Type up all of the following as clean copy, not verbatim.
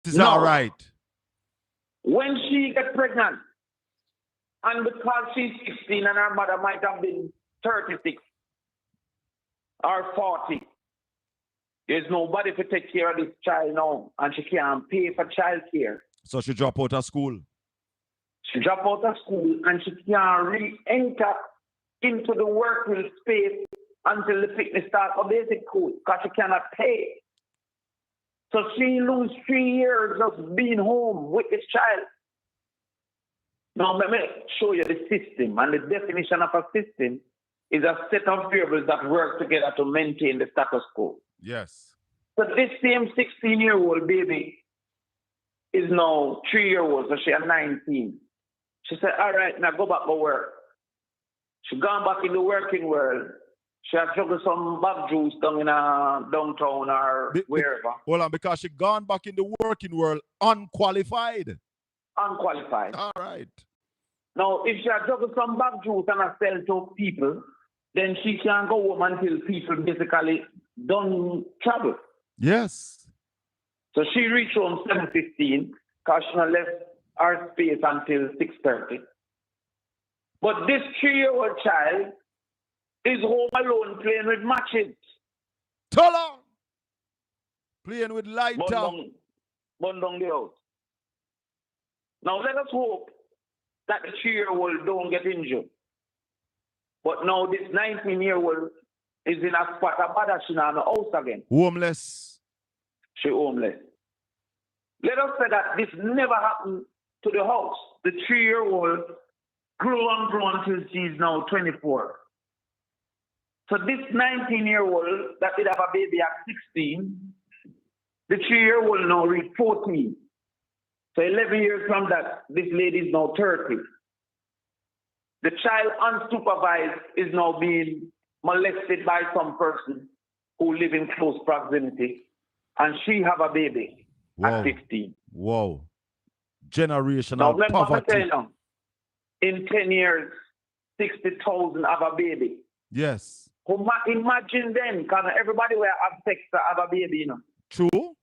It's all right. When she got pregnant, and because she's 16 and her mother might have been 36 or 40, there's nobody to take care of this child now, and she can't pay for child care. So she dropped out of school. She dropped out of school and she can't re-enter into the working space until the fitness starts for basic school because she cannot pay. So she lose 3 years of being home with this child. Now, let me show you the system. And the definition of a system is a set of variables that work together to maintain the status quo. Yes. So this same 16-year-old baby is now 3-year-old, so she's 19. She said, all right, now go back to work. She gone back in the working world. She had juggled some bag juice down in downtown or wherever. Hold on, because she gone back in the working world unqualified. Unqualified. All right. Now, if she had juggled some bag juice and I sell to people, then she can't go home until people basically don't travel. Yes. So she reached home 7:15 because she left our space until 6:30. But this 3-year-old child is home alone playing with matches. Tell her. Playing with lighter. Burn down the house. Now let us hope that the 3-year-old don't get injured. But now this 19-year-old is in a spot of bother. She's not in the house again. Homeless. She homeless. Let us say that this never happened to the house. The 3-year-old grew and grew until she's now 24. So this 19-year-old that did have a baby at 16, the 3-year-old now reached 14. So 11 years from that, this lady is now 30. The child unsupervised is now being molested by some person who live in close proximity, and she have a baby at 15. Whoa. Generational poverty. Now, in 10 years, 60,000 have a baby. Yes. Imagine then, because everybody will have sex to have a baby, you know. True.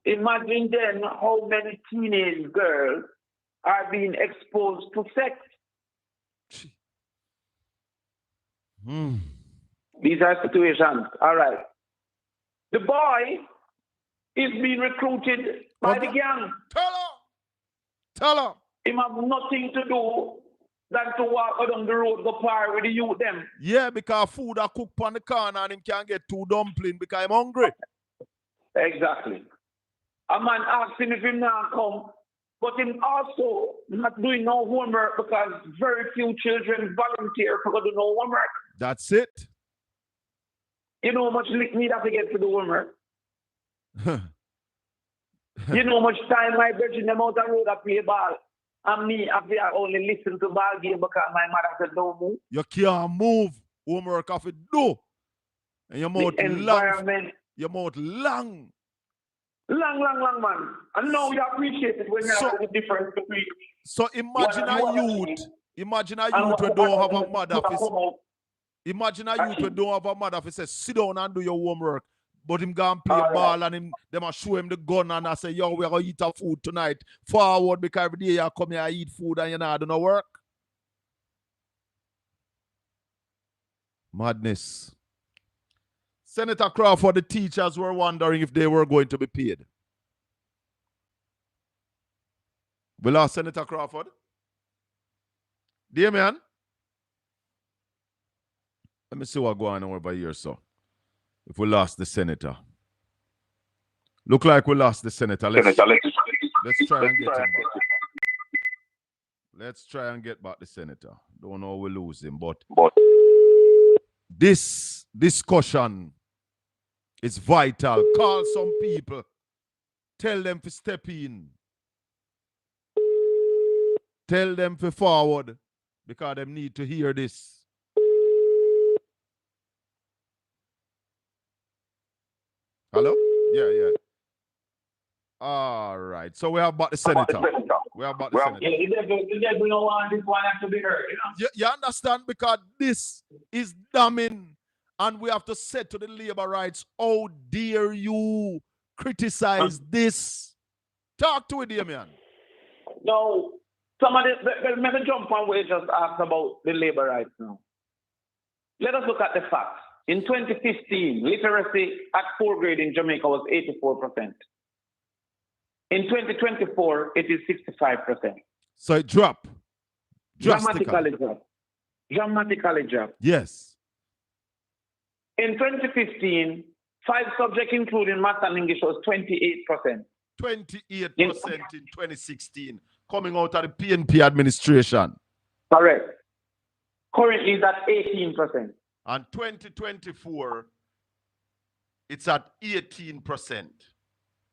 Imagine then how many teenage girls are being exposed to sex. These are situations. All right. The boy is being recruited by the gang. Tell her. He have nothing to do than to walk along the road, go par with the youth them. Yeah, because food are cooked on the corner and him can't get 2 dumplings because I'm hungry. Exactly. A man asked him if he not come, but him also not doing no homework because very few children volunteer for do no homework. That's it. You know how much lick me have to get to do homework? You know how much time my virgin them out the road to play ball? And me, I only listen to ball game because my mother said don't move. You can't move. Homework have to do. And your mouth long. Your mouth long. Long, man. And now you appreciate it when you have the difference between. So imagine a youth who don't have a mother. Imagine a youth who don't have a mother who says, sit down and do your homework. But him go and play ball and them show him the gun and I say, yo, we're going to eat our food tonight. Forward because every day you come here and eat food and you're not doing no work. Madness. Senator Crawford, the teachers were wondering if they were going to be paid. We lost Senator Crawford. Daimon? Let me see what's going on over here, so. If we lost the senator. Look like we lost the senator. Let's try and get him back. Let's try and get back the senator. Don't know we lose him, but this discussion is vital. Call some people. Tell them to step in. Tell them to forward because they need to hear this. Hello? Yeah. All right. So we have about the senator. We have about the senator. Yeah, we don't want this one to be heard, you know? You understand? Because this is damning. And we have to say to the labor rights, how dare you criticize this? Talk to it, Damien. Now, let me jump on where you just asked about the labor rights now. Let us look at the facts. In 2015, literacy at 4th grade in Jamaica was 84%. In 2024, it is 65%. So it dropped. Dramatically dropped. Dramatically dropped. Yes. In 2015, 5 subjects, including math and English, was 28%. 28% in 2016, coming out of the PNP administration. Correct. Currently, it's at 18%. And 2024, it's at 18%.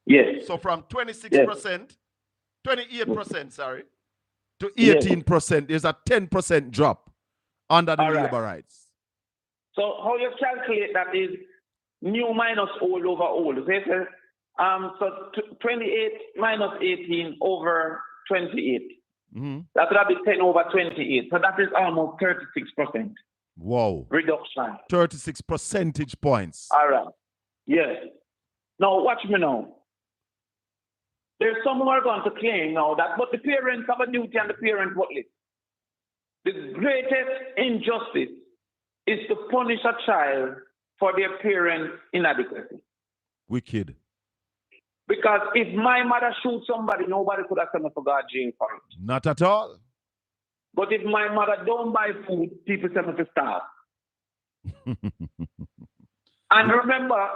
Yes. So from 26%, 28%, sorry, to 18%, there's a 10% drop under the labor rights. So how you calculate that is new minus old over old. So 28 minus 18 over 28. Mm-hmm. That would be 10 over 28. So that is almost 36%. Wow. Reduction. 36 percentage points. All right. Yes. Now, watch me now. There's some who are going to claim now that, but the parents have a duty and the parents what list. The greatest injustice is to punish a child for their parents' inadequacy. Wicked. Because if my mother shoots somebody, nobody could have sent me for God jail for it. Not at all. But if my mother don't buy food, people send me to starve. And remember,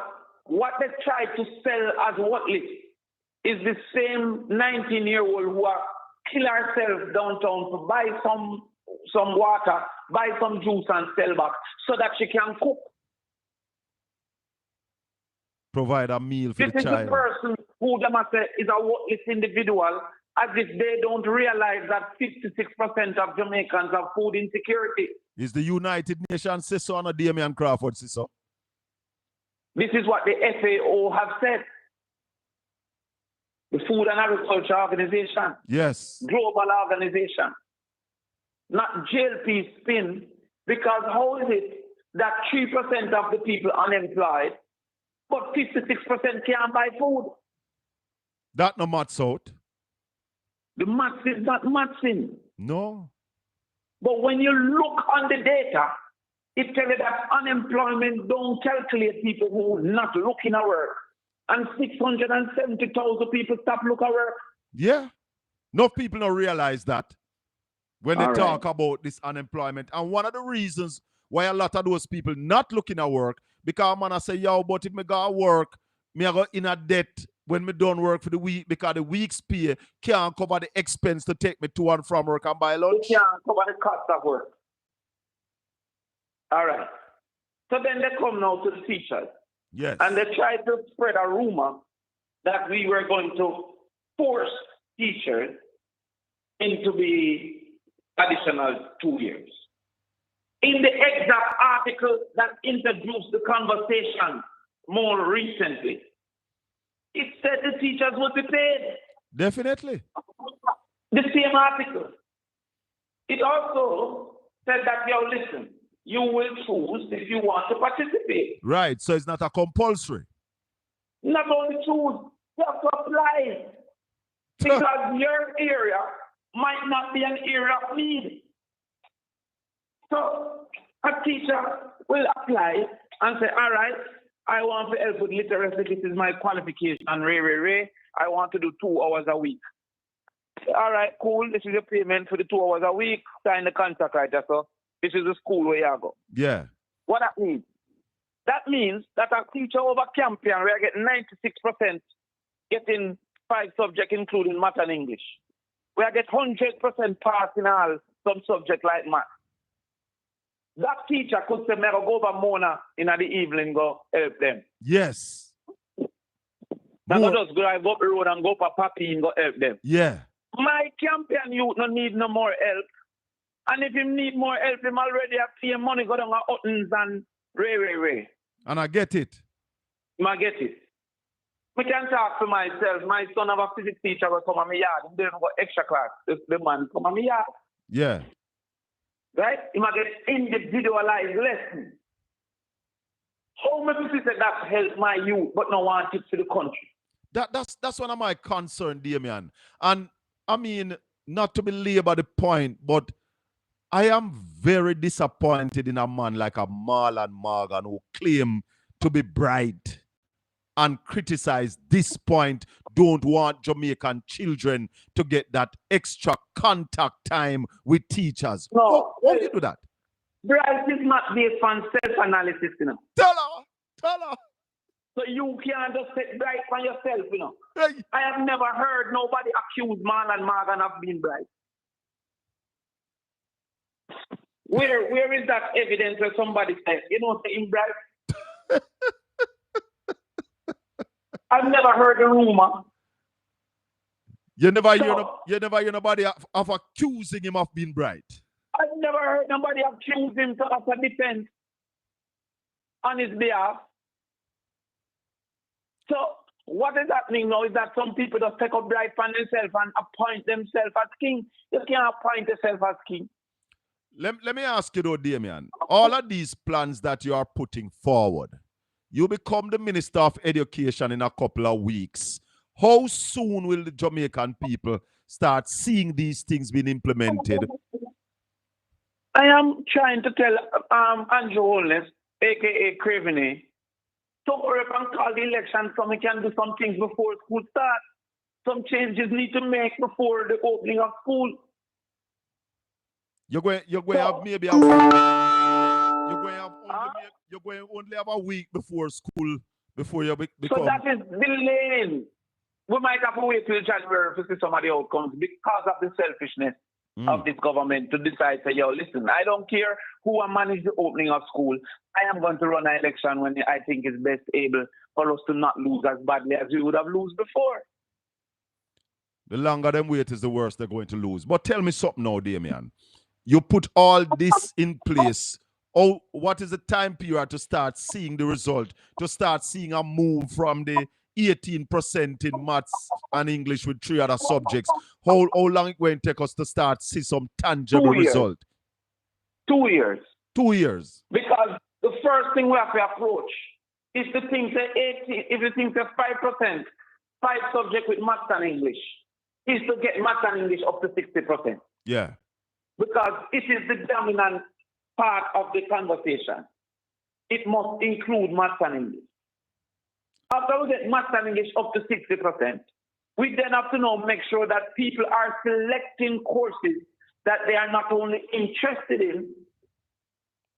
what they try to sell as what list is the same 19-year-old who are kill herself downtown to buy some water, buy some juice and sell back so that she can cook. Provide a meal for the child. This is the person who they must say is a worthless individual, as if they don't realize that 56% of Jamaicans have food insecurity. Is the United Nations say so, or Daimon Crawford say so? This is what the FAO have said. The Food and Agriculture Organization. Yes. Global organization. Not JLP spin, because how is it that 3% of the people unemployed, but 56% can't buy food? That no maths out. The maths is not mathsing. No. But when you look on the data, it tells you that unemployment don't calculate people who not looking at work. And 670,000 people stop looking at work. Yeah. No people don't realize that when they talk about this unemployment. And one of the reasons why a lot of those people not looking at work, because man I say, yo, but if me go to work, me I go in a debt when me done work for the week, because the week's pay can't cover the expense to take me to and from work and buy lunch. It can't cover the cost of work. All right. So then they come now to the teachers. Yes. And they try to spread a rumor that we were going to force teachers into the additional 2 years. In the exact article that introduced the conversation more recently, it said the teachers would be paid. Definitely. The same article. It also said that, yo, listen, you will choose if you want to participate. Right, so it's not a compulsory. Not only choose, you have to apply. Because your area might not be an area of need. So a teacher will apply and say, all right, I want to help with literacy. This is my qualification. Ray. I want to do 2 hours a week. All right, cool. This is your payment for the 2 hours a week. Sign the contract right there. So this is the school where you go. Yeah. What that means? That means that a teacher over campaign, we are getting 96% getting 5 subjects, including math and English. We are get 100% pass in all some subject like math. That teacher could say, "Me go over Mona in the evening, go help them." Yes. Now go just drive up the road and go for Papi and go help them. Yeah. My campaign youth no need no more help. And if him need more help, him already have pay money go down to Ottens and Ray. And I get it. I get it. I can talk for myself. My son have a physics teacher will come on my yard. He don't go extra class. The man come on my yard. Yeah. Right? He might get individualized lesson. How many people say that help my youth but no want it for the country? That's one of my concerns, Damien. And I mean, not to belabor the point, but I am very disappointed in a man like a Marlon Morgan who claim to be bright and criticize this point, don't want Jamaican children to get that extra contact time with teachers. No, How do you do that? Bright is not based on self-analysis, you know. Tell her. So you can't just set bright for yourself, you know. Hey. I have never heard nobody accuse Marlon Morgan of being bright. Where is that evidence where somebody says, you know, saying bright? I've never heard a rumor. You never hear nobody of accusing him of being bright. I've never heard nobody accuse him of a defense on his behalf. So what is happening now is that some people just take up bright for themselves and appoint themselves as king. You can't appoint yourself as king. Let me ask you though, Damien, all of these plans that you are putting forward, you become the Minister of Education in a couple of weeks. How soon will the Jamaican people start seeing these things being implemented? I am trying to tell Andrew Holness, a.k.a. Craveny, to hurry up and call the election so we can do some things before school starts. Some changes need to make before the opening of school. You're going to have maybe a week. You're going to only have a week before school before you become. So that is delaying. We might have to wait till January to see some of the outcomes because of the selfishness of this government to decide, say, yo, listen, I don't care who will manage the opening of school. I am going to run an election when I think is best able for us to not lose as badly as we would have lost before. The longer them wait is the worse they're going to lose. But tell me something now, Damien. You put all this in place. Oh, what is the time period to start seeing the result? To start seeing a move from the 18% in maths and English with 3 other subjects. How long it going to take us to start see some tangible result? 2 years. 2 years. Because the first thing we have to approach is to think that 18, if you think that 5%, 5 subjects with maths and English, is to get maths and English up to 60%. Yeah. Because it is the dominant part of the conversation. It must include maths and English. After we get maths and English up to 60%, we then have to now make sure that people are selecting courses that they are not only interested in,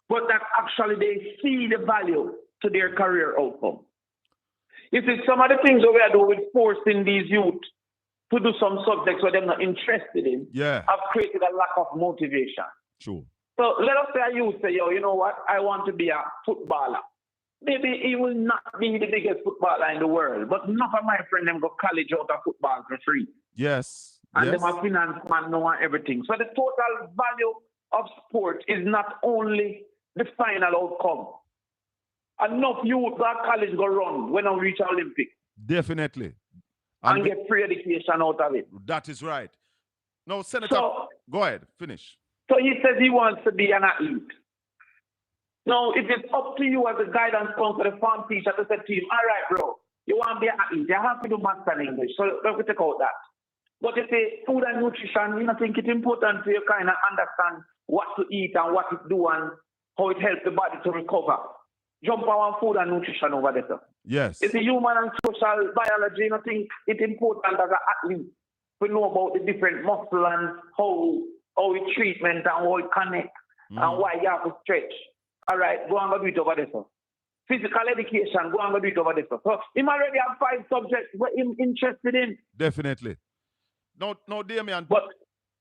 but that actually they see the value to their career outcome. You see, some of the things that we are doing with forcing these youth to do some subjects that they're not interested in have created a lack of motivation. True. So let us say a youth say, yo, you know what? I want to be a footballer. Maybe he will not be the biggest footballer in the world, but enough of my friends them go college out of football for free. Yes. And them have finance man know everything. So the total value of sport is not only the final outcome. Enough youth that college go run when I reach Olympic. Definitely. And get free education out of it. That is right. No, Senator, go ahead, finish. So he says he wants to be an athlete. Now, it is up to you as a guidance counselor, the farm teacher, to say to him, all right, bro, you want to be an athlete, you have to do maths and English, so let me take out that. But if say food and nutrition, you know, think it's important for you kind of understand what to eat and what to do and how it helps the body to recover. Jump on food and nutrition over there, sir. Yes. It's a human and social biology, you know, think it's important as an athlete to know about the different muscle and how it treatment and how it connects and why you have to stretch. All right, go and go do it over there, sir. Physical education, go and go do it over there, sir. So him already have 5 subjects what him interested in. Definitely. No, Damien, but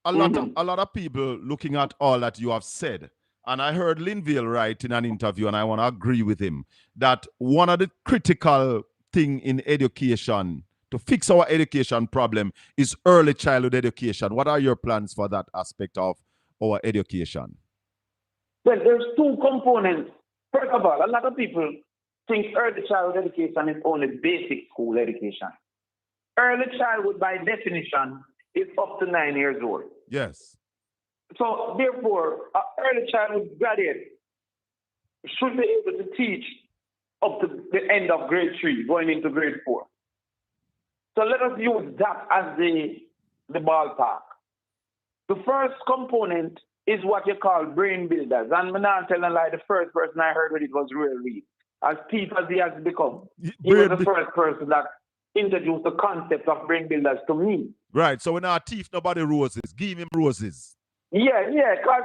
a lot of people looking at all that you have said, and I heard Linville write in an interview, and I want to agree with him, that one of the critical thing in education to fix our education problem is early childhood education. What are your plans for that aspect of our education? Well, there's 2 components. First of all, a lot of people think early childhood education is only basic school education. Early childhood, by definition, is up to 9 years old. Yes. So, therefore, an early childhood graduate should be able to teach up to the end of grade 3, going into grade 4. So let us use that as the ballpark. The first component is what you call brain builders. And I'm not telling a lie, the first person I heard with it was Roy Reid. As deep as he has become, he was the first person that introduced the concept of brain builders to me. Right, so we're not thief nobody roses. Give him roses. Yeah, because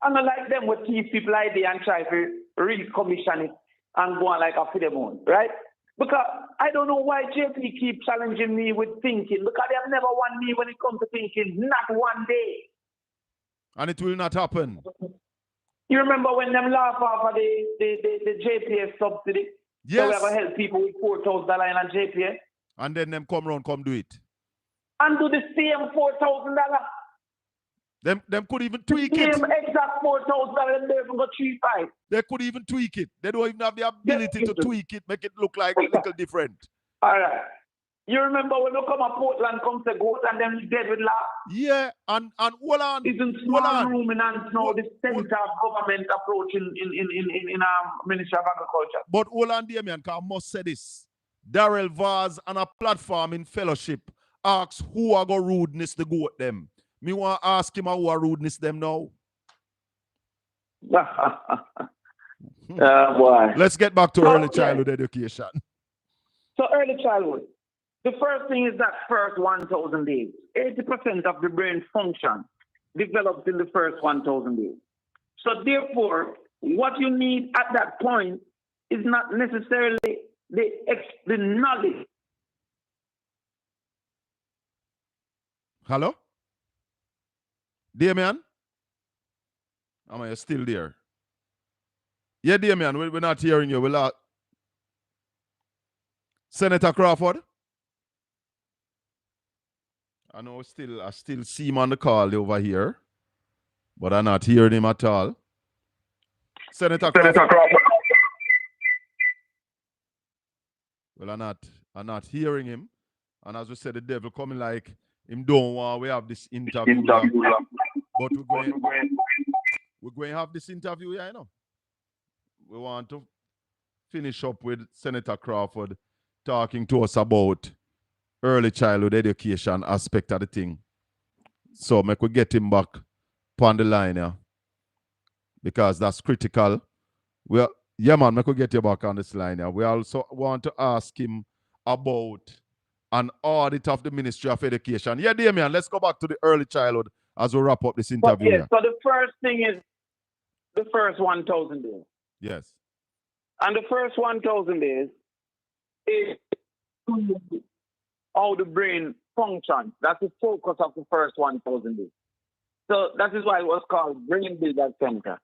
I'm not like them with thief people idea and try to recommission it and go on like a Fidemon, right? Because I don't know why JP keep challenging me with thinking, because they have never won me when it comes to thinking, not one day. And it will not happen. You remember when them laugh off of the JPS subsidy? Yes. So we have to help people with $4,000 in JPS. And then them come do it. And do the same $4,000. Them could even tweak the it. Same exact $4,000 and they even got 3.5. They could even tweak it. They don't even have the ability to tweak it, make it look like a little different. All right. You remember when you come to Portland, come to goat and then you dead with laugh? Yeah, and hold on. It's in small ruminants now, the center of government approach in our Ministry of Agriculture. But hold on, dear man, because I must say this. Darrell Vaz on a platform in fellowship asks who are going to rudeness the goat them. Me want to ask him who are rudeness them now. Boy. Let's get back to early childhood education. So early childhood. The first thing is that first 1,000 days. 80% of the brain function develops in the first 1,000 days. So therefore, what you need at that point is not necessarily the knowledge. Hello? Damian? Am I still there? Yeah, Damian, we're not hearing you. We'll Senator Crawford? I know I still see him on the call over here, but I'm not hearing him at all. Senator Crawford. Well, I'm not hearing him. And as we said, the devil coming like him don't want we have this interview. But we're going to have this interview here, you know. We want to finish up with Senator Crawford talking to us about early childhood education aspect of the thing. So make we get him back on the line here. Because that's critical. Well, yeah, man, make we get you back on this line here. We also want to ask him about an audit of the Ministry of Education. Yeah, Damian, let's go back to the early childhood as we wrap up this interview. Yes, so the first thing is the first 1,000 days. Yes. And the first 1,000 days is how the brain functions. That's the focus of the first 1,000 days. So that is why it was called Brain Builder Center.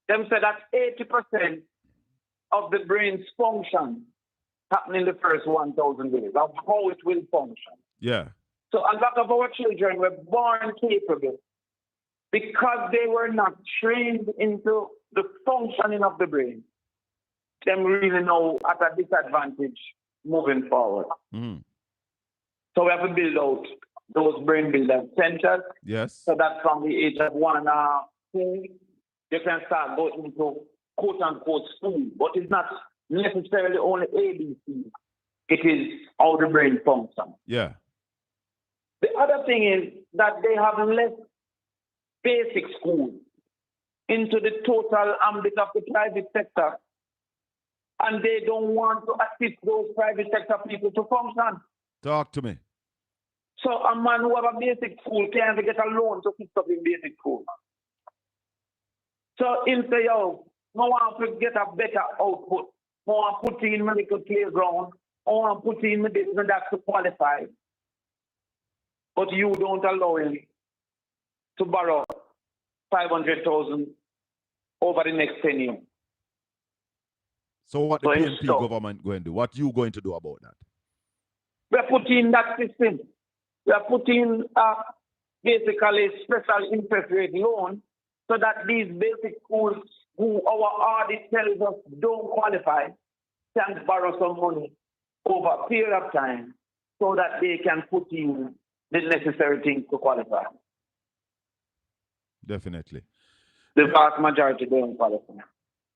Them said that 80% of the brain's function happen in the first 1,000 days of how it will function. Yeah. So a lot of our children were born capable because they were not trained into the functioning of the brain. Them really know at a disadvantage moving forward. Mm. So we have to build out those brain builder centers. Yes. So that from the age of 1.5, 2, you can start going into quote unquote school. But it's not necessarily only ABC. It is how the brain functions. Yeah. The other thing is that they have less basic school into the total ambit of the private sector. And they don't want to assist those private sector people to function. Talk to me. So a man who have a basic school can't get a loan to fix up in basic school. So him say, yo, I want to get a better output. I want to put in medical playground. I want to put in this and that to qualify. But you don't allow him to borrow 500,000 over the next 10 years. So what the PNP government going to do? What you going to do about that? We are putting that system. We are putting basically special interest rate loan so that these basic schools who our audit tells us don't qualify can borrow some money over a period of time so that they can put in the necessary things to qualify. Definitely. The vast majority don't qualify.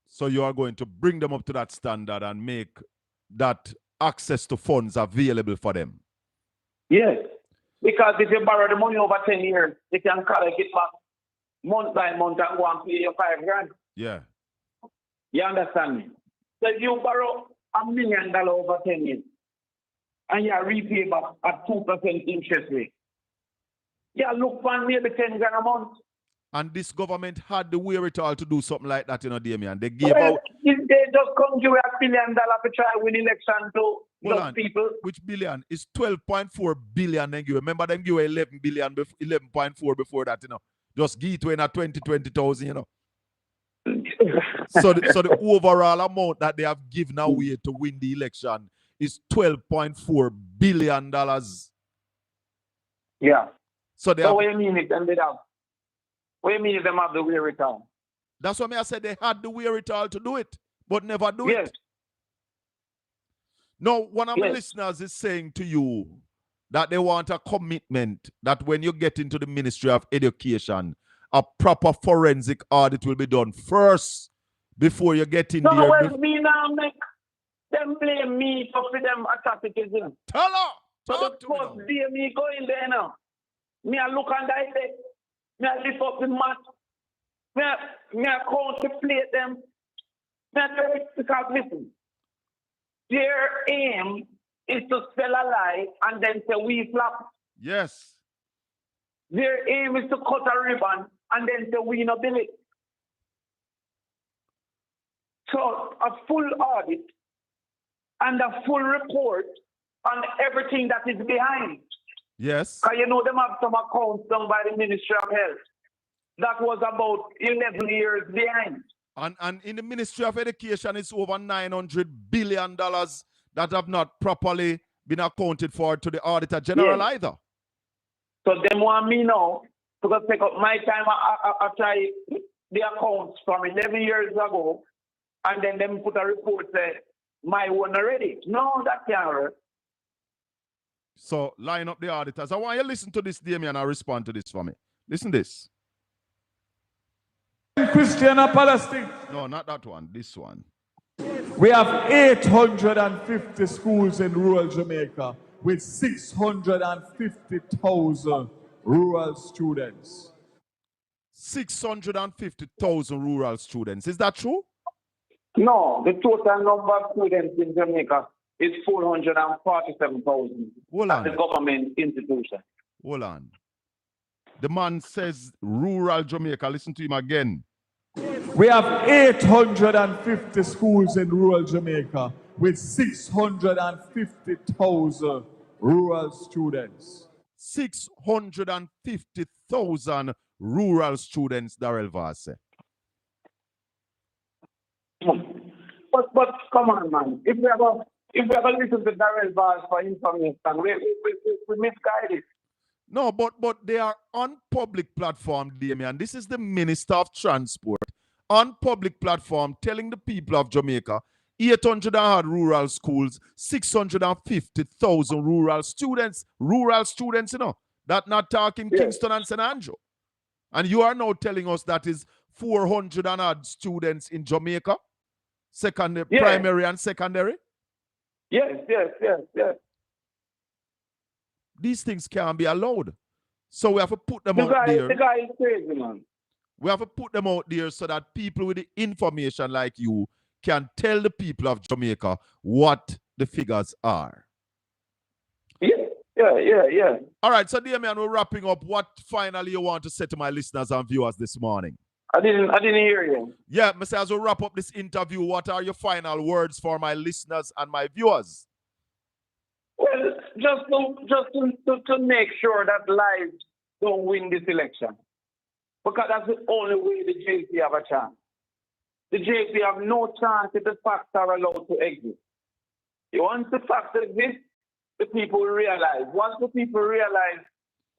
So you are going to bring them up to that standard and make that access to funds available for them? Yes. Because if you borrow the money over 10 years, you can collect it back month by month and go and pay your $5,000. Yeah. You understand me? So if you borrow $1 million over 10 years and you repay back at 2% interest rate, yeah, look for maybe 10 grand a month. And this government had the wherewithal to do something like that, Damien. They gave out. They just come give $1 billion to try win election to those people. Which billion? It's 12.4 billion. Then give. Remember them give 11 billion, 11.4 before that, Just give it to in a 20,000, so the overall amount that they have given away to win the election is $12.4 billion. Yeah. So what do you mean it ended up? What do you mean them have the wherewithal? That's what I said they had the wherewithal to do it, but never do it. No, one of my listeners is saying to you that they want a commitment that when you get into the Ministry of Education, a proper forensic audit will be done first before you get in there. No, well, me now make them blame me for them atrocities. Tell her. So the first day me go in there now. Me I look and I say, me I lift up the mat. Me I contemplate them. Me I tell you, because listen, their aim is to sell a lie and then say we flop. Yes. Their aim is to cut a ribbon and then say we not build it. So a full audit and a full report on everything that is behind. Yes. Because them have some accounts done by the Ministry of Health. That was about 11 years behind. And in the Ministry of Education, it's over $900 billion that have not properly been accounted for to the Auditor General either. So them want me now to take up my time. I try the accounts from 11 years ago, and then them put a report say my one already. No, that can't work. So line up the auditors. I want you to listen to this, Damien, and respond to this for me. Listen to this. Christian or Palestine? No, not that one. This one. We have 850 schools in rural Jamaica with 650,000 rural students. 650,000 rural students. Is that true? No, the total number of students in Jamaica is 447,000 at the government institution. Hold on. The man says rural Jamaica. Listen to him again. We have 850 schools in rural Jamaica with 650,000 rural students. 650,000 rural students, Darrell Vase. But come on, man. If we ever listen to Darrell Vase for information, we misguide it. No, but they are on public platform, Damien. This is the Minister of Transport on public platform telling the people of Jamaica 800 rural schools, 650,000 rural students, That not talking Kingston and St. Andrew. And you are now telling us that is 400 and odd students in Jamaica, primary and secondary? Yes. These things can't be allowed. So we have to put them out there. The guy is crazy, man. We have to put them out there so that people with the information like you can tell the people of Jamaica what the figures are. Yeah. All right, so Damien, we're wrapping up. What finally you want to say to my listeners and viewers this morning? I didn't hear you. Yeah, Mr. As we wrap up this interview, what are your final words for my listeners and my viewers? Well, just to make sure that lives don't win this election. Because that's the only way the JP have a chance. The JP have no chance if the facts are allowed to exist. Once the facts exist, the people realize. Once the people realize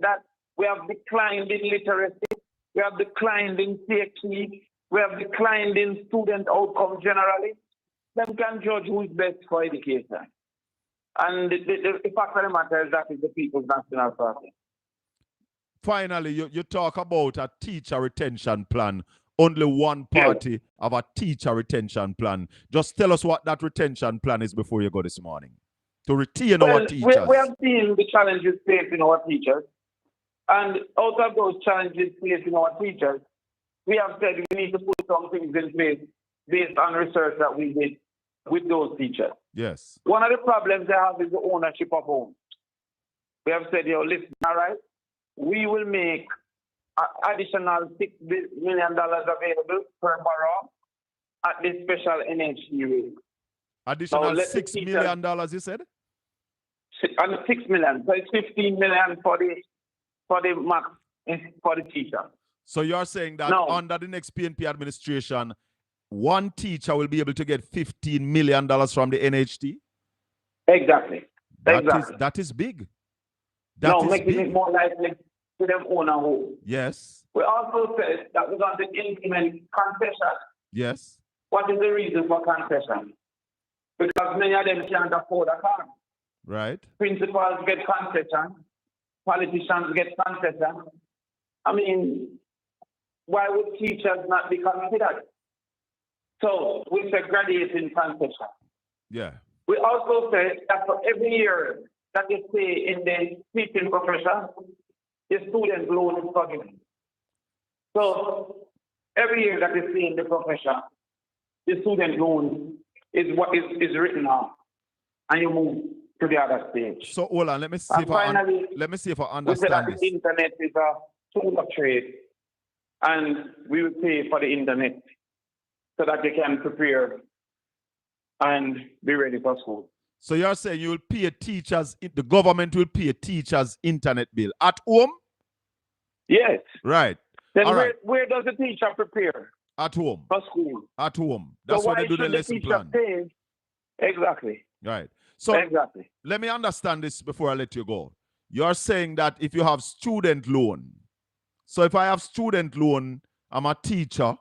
that we have declined in literacy, we have declined in safety, we have declined in student outcomes generally, then can judge who is best for education. And the fact of the matter is that is the People's National Party. Finally, you talk about a teacher retention plan. Only one party have a teacher retention plan. Just tell us what that retention plan is before you go this morning. to retain our teachers? We have seen the challenges facing our teachers. And out of those challenges facing our teachers, we have said we need to put some things in place based on research that we did with those teachers. Yes. One of the problems they have is the ownership of homes. We have said, listen, all right, we will make additional $6 million available per borough at this special NHT rate. Additional $6 million, you said? And $6 million. So it's $15 million for the max for the teacher. So you're saying that under the next PNP administration, one teacher will be able to get $15 million from the NHT? Exactly. That is big. Making it more likely to them own a home. Yes. We also said that we're going to implement concession. Yes. What is the reason for concession? Because many of them can't afford a car. Right. Principals get concession. Politicians get concession. I mean, why would teachers not be considered? So we said graduating concession. Yeah. We also said that for every year that you stay in the teaching profession, the student loan is forgiven. So every year that you stay in the profession, the student loan is what is written out, and you move to the other stage. So hold on, let me see if I understand we said that this. the internet is a tool of trade, and we will pay for the internet so that they can prepare and be ready for school. So you're saying you will pay teachers, the government will pay teachers' internet bill at home? Yes. Right. Then where does the teacher prepare? At home. For school. At home. That's why they do the lesson plan. Exactly. Right. So exactly. Let me understand this before I let you go. You're saying that if you have student loan, so if I have student loan, I'm a teacher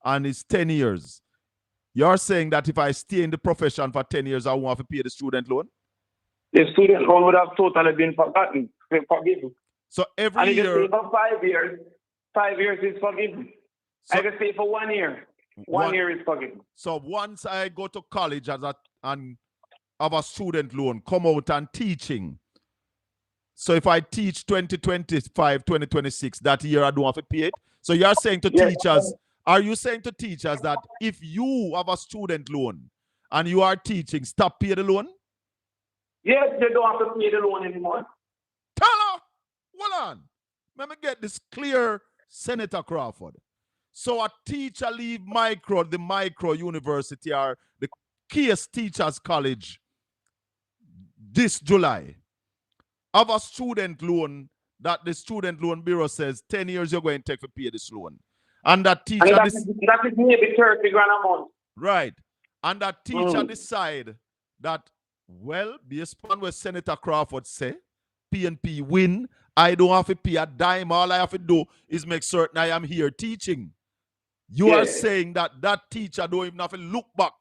and it's 10 years. You're saying that if I stay in the profession for 10 years, I won't have to pay the student loan? The student loan would have totally been forgotten, forgiven. So every year... And if you stay for 5 years is forgiven. So, I can stay for 1 year. One year is forgiven. So once I go to college and have a student loan, come out and teaching. So if I teach 2025, 2026, that year I don't have to pay it? So you're saying to teachers... Are you saying to teachers that if you have a student loan and you are teaching, stop paying the loan? Yes, they don't have to pay the loan anymore. Tell her, hold on. Let me get this clear, Senator Crawford. So a teacher leave the micro university or the Case Teachers College this July. Have a student loan that the student loan bureau says 10 years you're going to take to pay this loan. And that teacher... that is maybe 30 grand a month. Right. And that teacher decide that, well, based on what Senator Crawford say, PNP win, I don't have to pay a dime. All I have to do is make certain I am here teaching. You are saying that teacher don't even have to look back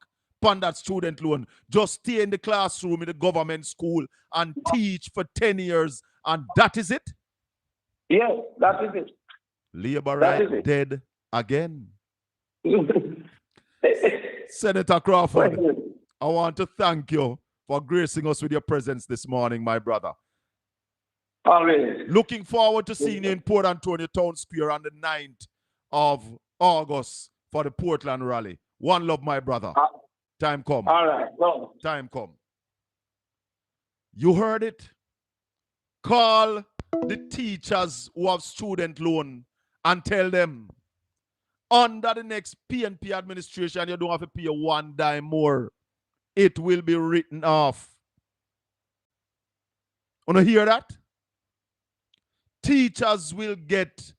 upon that student loan. Just stay in the classroom in the government school and teach for 10 years. And that is it? Yes, that is it. Labor right dead again. Senator Crawford, I want to thank you for gracing us with your presence this morning, my brother. Always. Looking forward to seeing you in Port Antonio Town Square on the 9th of August for the Portland rally. One love, my brother. Time come. All right. Well. Time come. You heard it? Call the teachers who have student loan and tell them under the next PNP administration, you don't have to pay one dime more. It will be written off. Want to hear that? Teachers will get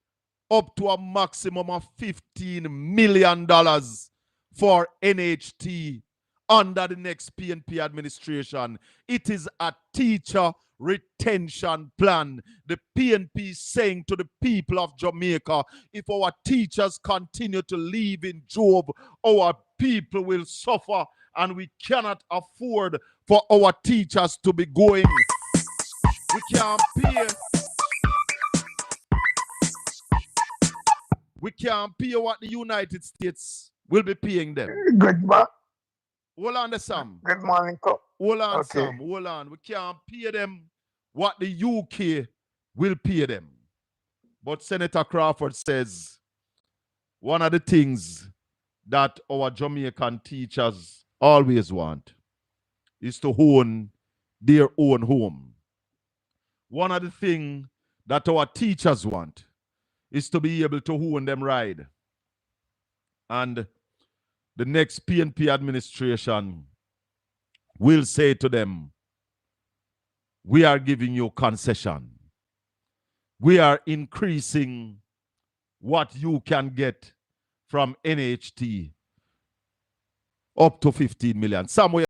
up to a maximum of $15 million for NHT under the next PNP administration. It is a teacher retention plan. The PNP saying to the people of Jamaica, if our teachers continue to live in job, our people will suffer, and we cannot afford for our teachers to be going. We can't pay. We can't pay what the United States will be paying them. Good morning. Hold on, Sam. Good morning, Co. Hold on, Okay. Sam. Hold on. We can't pay them what the UK will pay them. But Senator Crawford says one of the things that our Jamaican teachers always want is to own their own home. One of the things that our teachers want is to be able to own them ride. And the next PNP administration will say to them, we are giving you concession. We are increasing what you can get from NHT up to 15 million. Somewhere